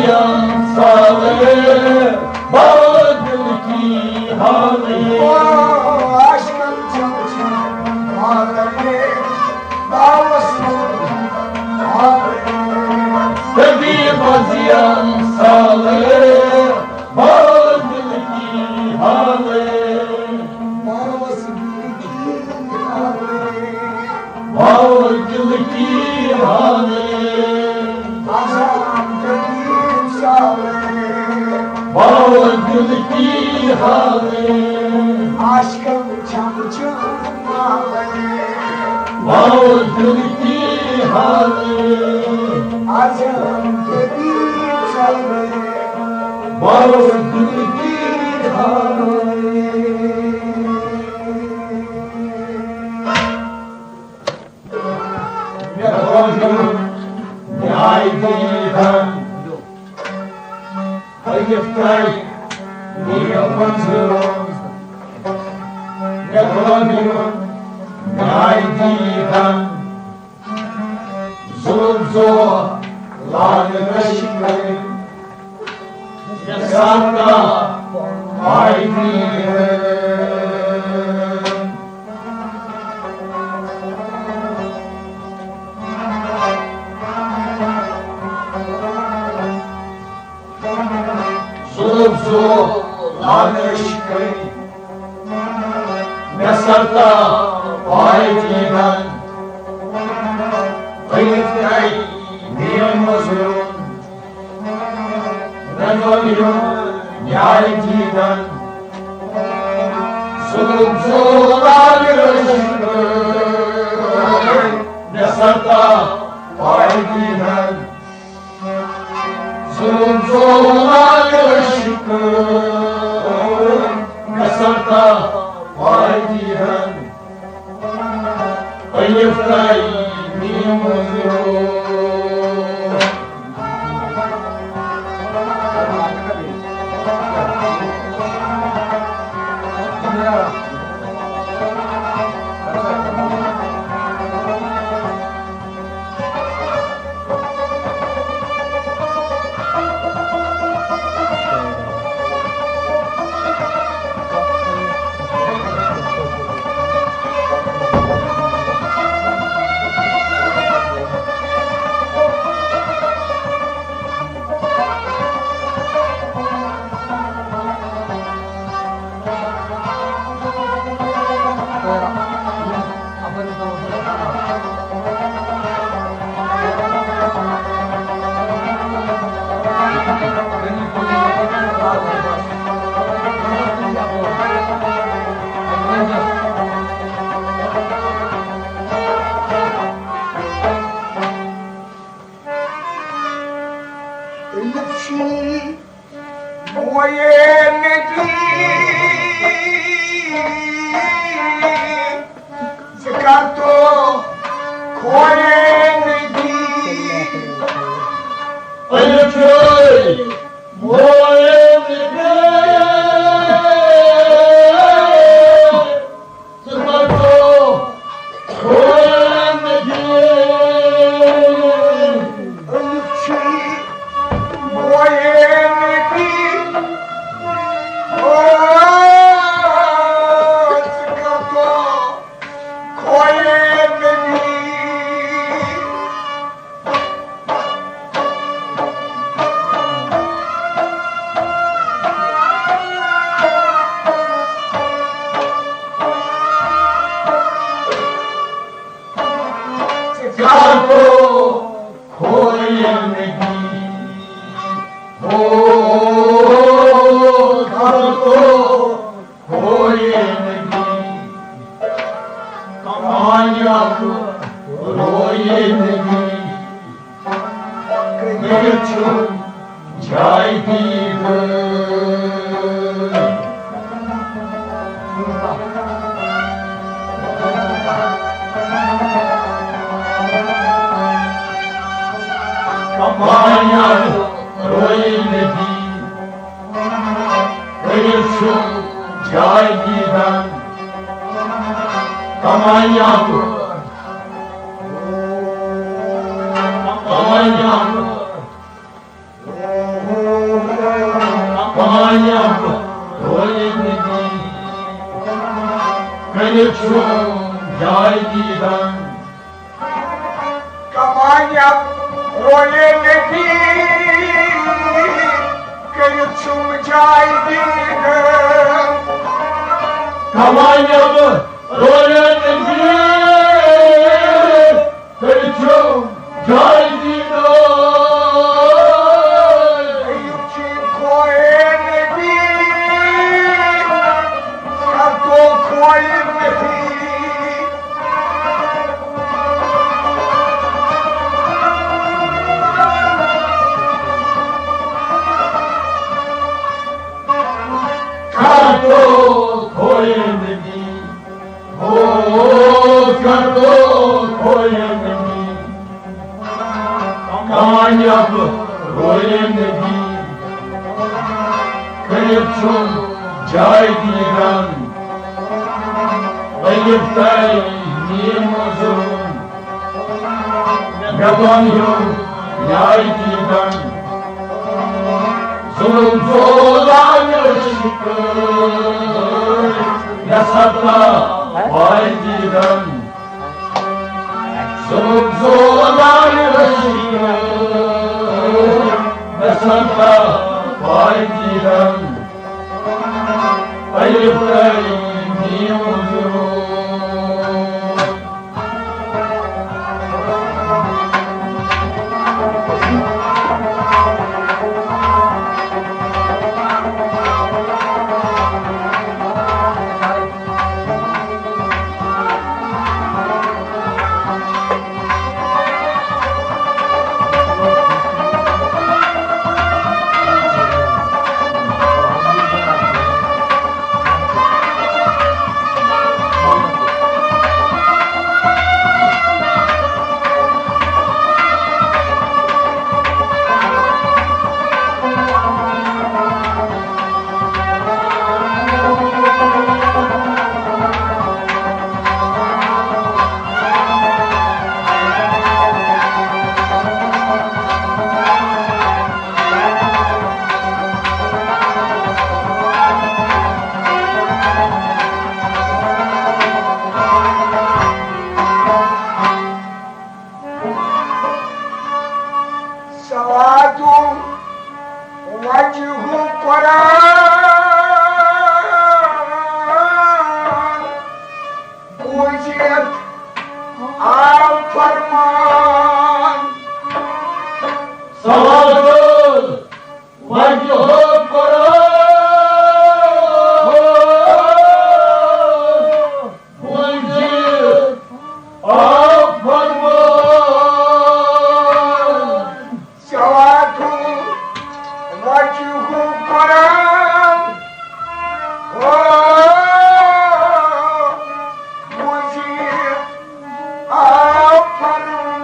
bazıyan sağlı bağladım ki halı. Aşkım çalışan ağlayı davasın ağlayı. Tabi bazıyan sağlı bağladım ki halı. Bağladım ki halı. Bağladım ki halı. Aşkım çamçım ağlayı. Bağladım ki halı. Acım dediğim çalayı. Bağladım ki halı. Ne koydum ne aydıydım. Hayıftay ne yapacağım. Ne koydum ne aydıydım. Zulüm zor lanet aşkım. Ne sarda aydıydım. Zulüm lanet aşkım. Ne sarda aydıydım. Hayıftay ne yapacağım. Ne koydum ne aydıydım. Zulüm zor lanet aşkım. Ne sarda aydıydım. Zulüm zor lanet aşkım. Ne sarda aydıydım. Hayıftay ne yapacağım. Elif'i boyamadı. Sıkarto koyamadı. Hayıftay boyamadı. Sıkarto koyamadı. Elif'i boyamadı. Sıkarto koyamadı. Sıkarto koyamadı. Sıkarto koyamadı. Kamanyak koyamadı. Kıyıçım caydıydı. Kamanyak koyamadı. Kıyıçım caydıydı. Kamanyak Kamanyak جایدیدن کمانیم روی نبی که چون جای دیدم کمانیم روی نبی که چون جایدیدن یکی کوی نبی تو کوی نبی کردو کوی نبی کردو کوی نبی کامیاب روی نبی قریب چون جای دیدن غیب تای نیم وزون نبانیم یای دیدن ظلم زولان شکر نسبتا پای دیدن ظلم زولان شکر نسبتا پای دیدن غیب تای نیم وزون سواد وجه قرآن وجد فرمان سواد وجه قرآن وجه فرمان سواد وجه قرآن وجد فرمان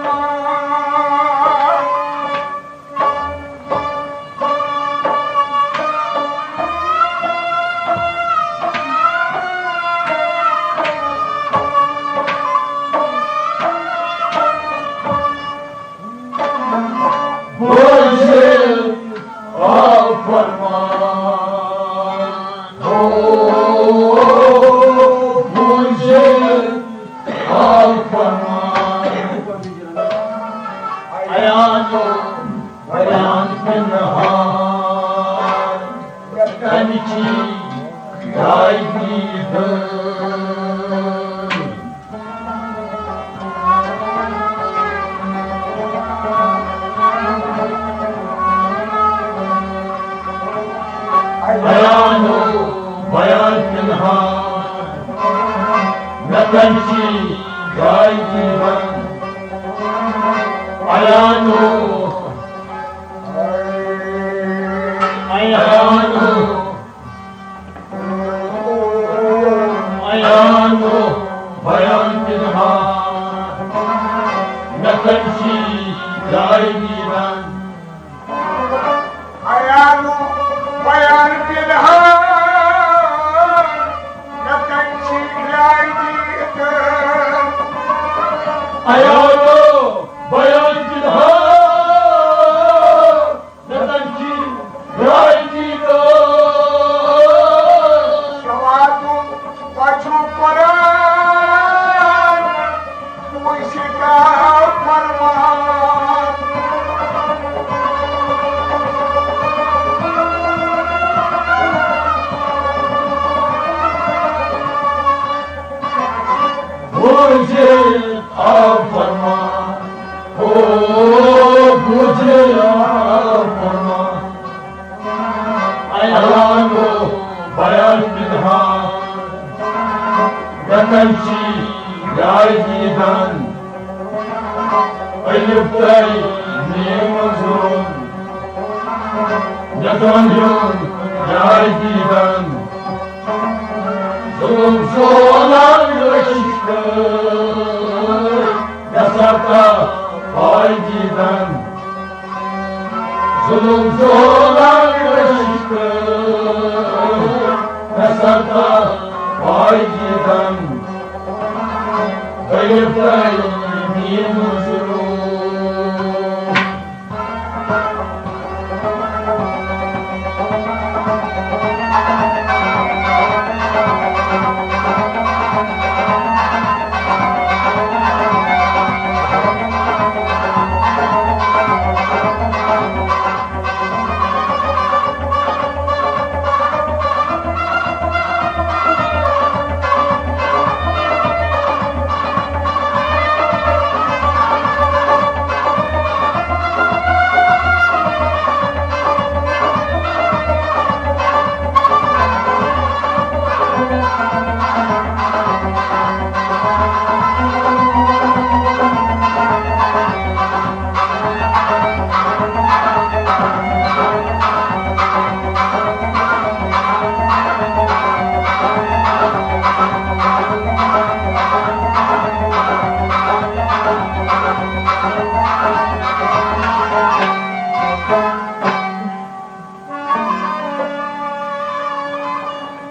Bayan pinhan Natanci gay divan Ayano Ayano Ayano Bayan pinhan Natanci gay divan Ayano bayan pinhan natanci gay divan forma Ayağını bayan pinhan Yatemşi yaydidan Ayıptay nimazun Yatanyon yaydidan Zulümsü olan yaşıktır Yasakta faydiden Zulümsü olan yaşıktır Yasakta faydiden Ayıptay nimazun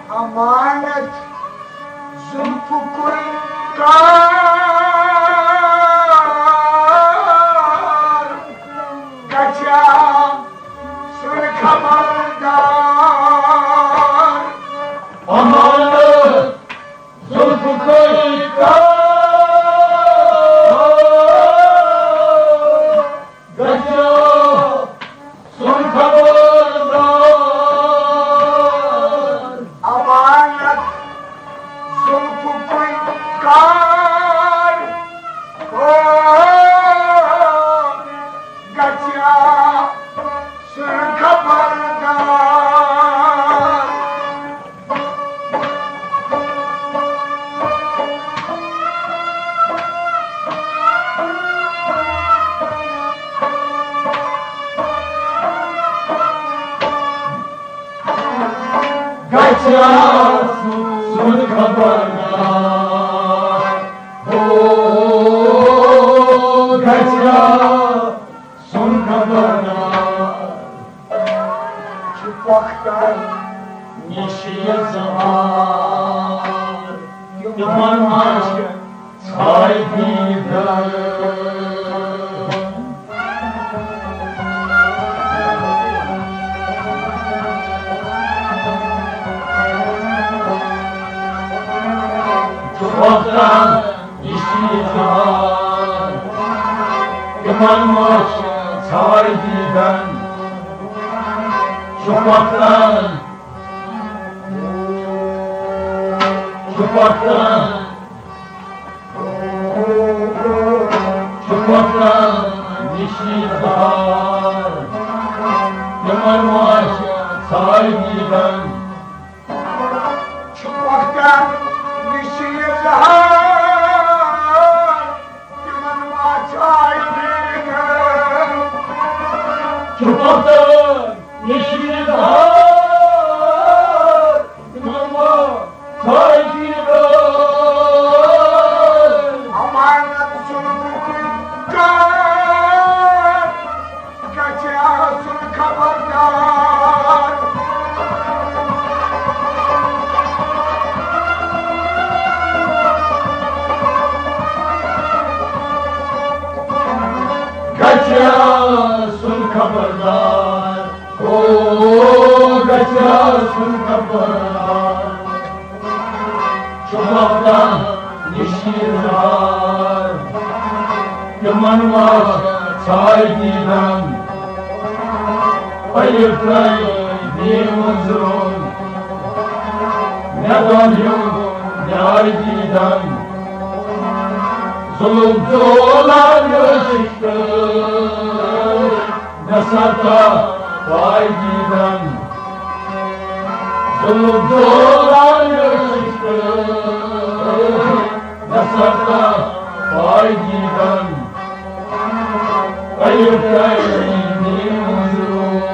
Amanet zülfü kar kaçan sür kabardar Amanet zülfü kar Kaçan sür kabardar Amanet zülfü kar kaçan sür kabardar Kaçan sür kabardar Kaçan sür kabardar çıplaktan Yeşil zahar Yaman aşkı sahibidir Çubaktan yeşil zahar Yaman aşkı sahibidir Çubaktan yeşil zahar Yaman aşkı sahibidir çıplaktan yeşil zahar yaman açaydıdır Çubaktan yeşil zahar Yaman sahibidir Amanet zülfü kar kaçan sür kabardar Kaçasın kabardar Kaçasın kabardar Çubaktan yeşil zahar Yaman var sahibinden Ayıptay bir uzun Ne dalyon ne aydiden Zulümcü olan ışıktır ne sarta vay giden. Zulüm dolan yakıştı, ne sarta vay giden. Kayıp değilim huzur.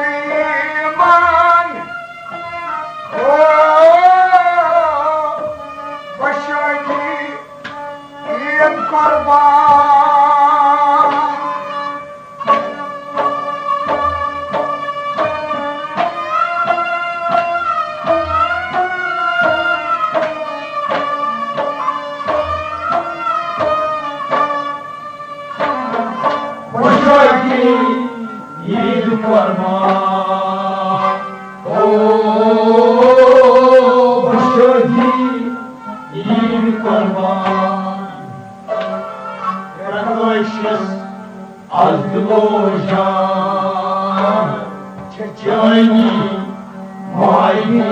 ایمان باشدی این قربان باشدی این قربان باشدی این قربان Precious از دل و جان چه جانی مایی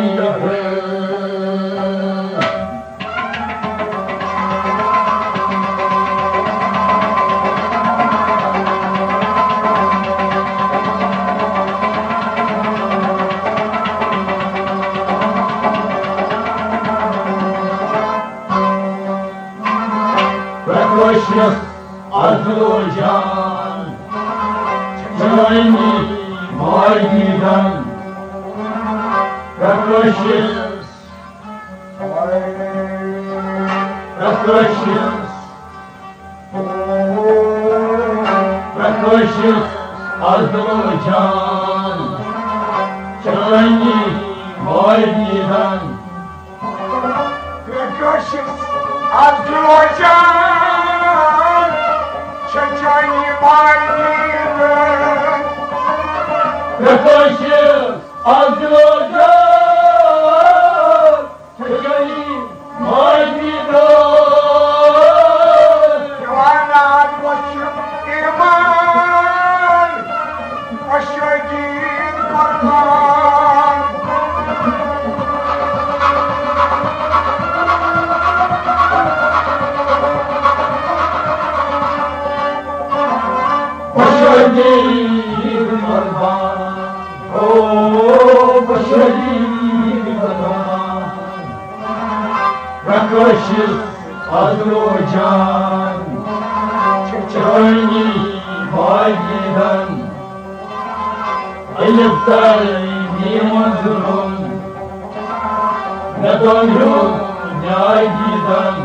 Precious از دل و جان جانی مای دیدن Precious از دل و جان جانی مای دیدن Precious از دل و جان چشمی ماییدن Precious از دل و جان چشمی مای دیدن جوانان باشم ایمان باشدی قربان باشدی قربان باشدی قربان Precious از دل و جان چشمی مای دیدن ایفتر نیمانزرم ندانیم نیای دیدن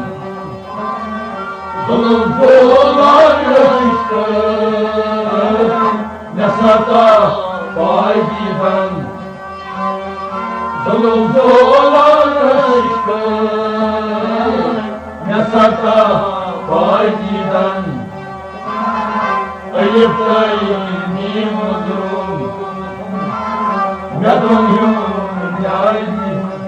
ظلم فولان رشتن نساتا پای دیدن ظلم فولان رشتن نساتا پای دیدن ایفتر نیمانزرم ندانیم نیای دیدن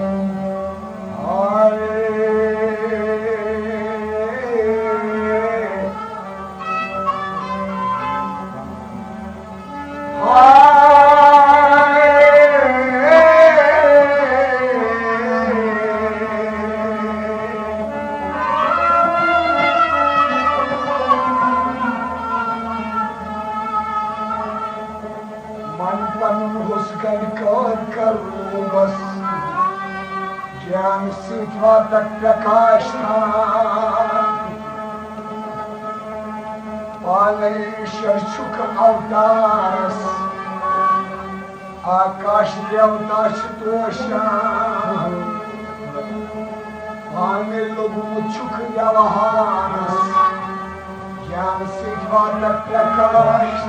आकाश देवता दोषा आने लोगों चुक व्यवहार ज्ञान सिद्धार्थ प्रकाश